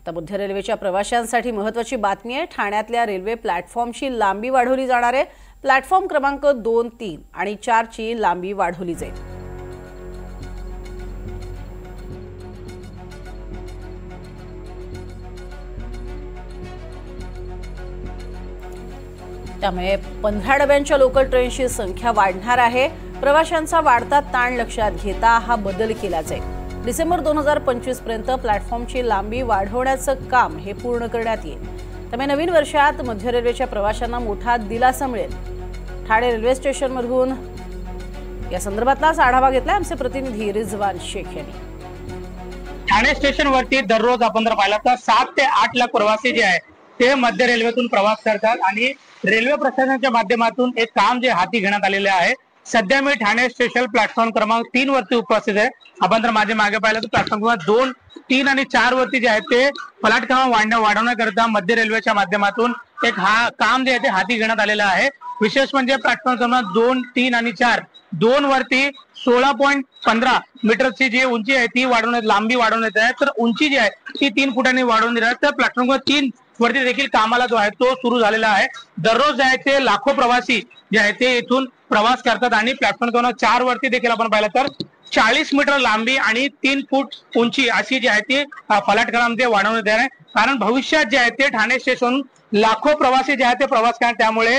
तर मध्य रेल्वेच्या प्रवाशांसाठी महत्त्वाची बातमी आहे। ठाण्यातल्या रेल्वे प्लॅटफॉर्मची लांबी वाढवली जाणार आहे। प्लॅटफॉर्म क्रमांक 2, 3 आणि 4 ची लांबी वाढवली जाईल। त्यामुळे 15 डब्यांच्या लोकल ट्रेनची संख्या वाढणार आहे। प्रवाशांचा वाढता ताण लक्षात घेता हा बदल केला जाईल। डिसेंबर 2025 पर्यंत प्लॅटफॉर्मची लांबी वाढवण्याचं काम हे पूर्ण करण्यात येईल। त्यामुळे नवीन वर्षात मध्य रेल्वेच्या प्रवाशांना मोठा दिलासा मिळेल। ठाणे रेल्वे स्टेशनमधून या संदर्भातला आढावा घेतला आमचे प्रतिनिधी रिजवान शेख यांनी। ठाणे स्टेशनवरती दररोज आपण जर पाहिलं तर 7 ते 8 लाख प्रवासी जे आहे ते मध्य रेल्वेतून प्रवास करतात आणि रेल्वे प्रशासनाच्या माध्यमातून एक काम जे हाती घेण्यात आलेले आहे। सध्या मी ठाणे स्टेशन प्लॅटफॉर्म क्रमांक 3 वरती उपस्थित आहे। आपण जर माझे मागे पाहिलं तर प्लॅटफॉर्म क्रमांक 2, 3 आणि 4 वरती जे आहे ते फलाट क्रमांक वाढवण्याकरता मध्य रेल्वेच्या माध्यमातून एक काम जे आहे ते हाती घेण्यात आलेलं आहे। विशेष म्हणजे प्लॅटफॉर्म क्रमांक 2, 3 आणि 4 2 वरती 16.15 मीटरची जी उंची आहे ती लांबी वाढवण्यात आहे। तर उंची जी आहे ती 3 फुटांनी वाढवून आहे। तर प्लॅटफॉर्म 3 वरती देखील कामाला जो आहे तो सुरू झालेला आहे। दररोज जे आहे ते लाखो प्रवासी जे आहे ते इथून प्रवास करतात आणि प्लॅटफॉर्म क्रमांक 4 वरती देखील आपण पाहिलं तर 40 मीटर लांबी आणि 3 फूट उंची अशी जी आहे ती फलाट क्रमांक वाढवण्यात आहे। कारण भविष्यात जे आहे ते ठाणे स्टेशन लाखो प्रवासी जे आहे ते प्रवास करतात। त्यामुळे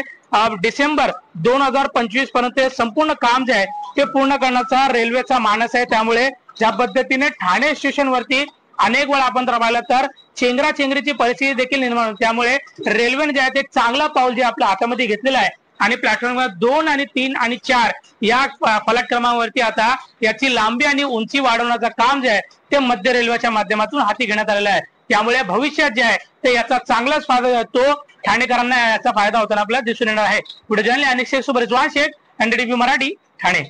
डिसेंबर 2025 पर्यंत संपूर्ण काम जे आहे ते पूर्ण करण्याचा रेल्वेचा मानस आहे। त्यामुळे ज्या पद्धतीने ठाणे स्टेशन वरती अनेक वेळा आपण जर पाहिलं तर चेंगराचेंगरीची परिस्थिती देखील निर्माण होते। त्यामुळे रेल्वेने जे आहे ते चांगला पाऊल जे आपल्या हातामध्ये घेतलेलं आहे आणि प्लॅटफॉर्म 2 आणि 3 आणि 4 या फलक क्रमांकावरती आता याची लांबी आणि उंची वाढवण्याचं काम जे आहे ते मध्य रेल्वेच्या माध्यमातून हाती घेण्यात आलेलं आहे। त्यामुळे भविष्यात जे आहे ते याचा चांगलाच फायदा तो ठाणेकरांना याचा फायदा होताना आपल्याला दिसून येणार आहे। पुढे जाणले अनेक शेख सुपर रिजवान शेख, NDTV मराठी, ठाणे।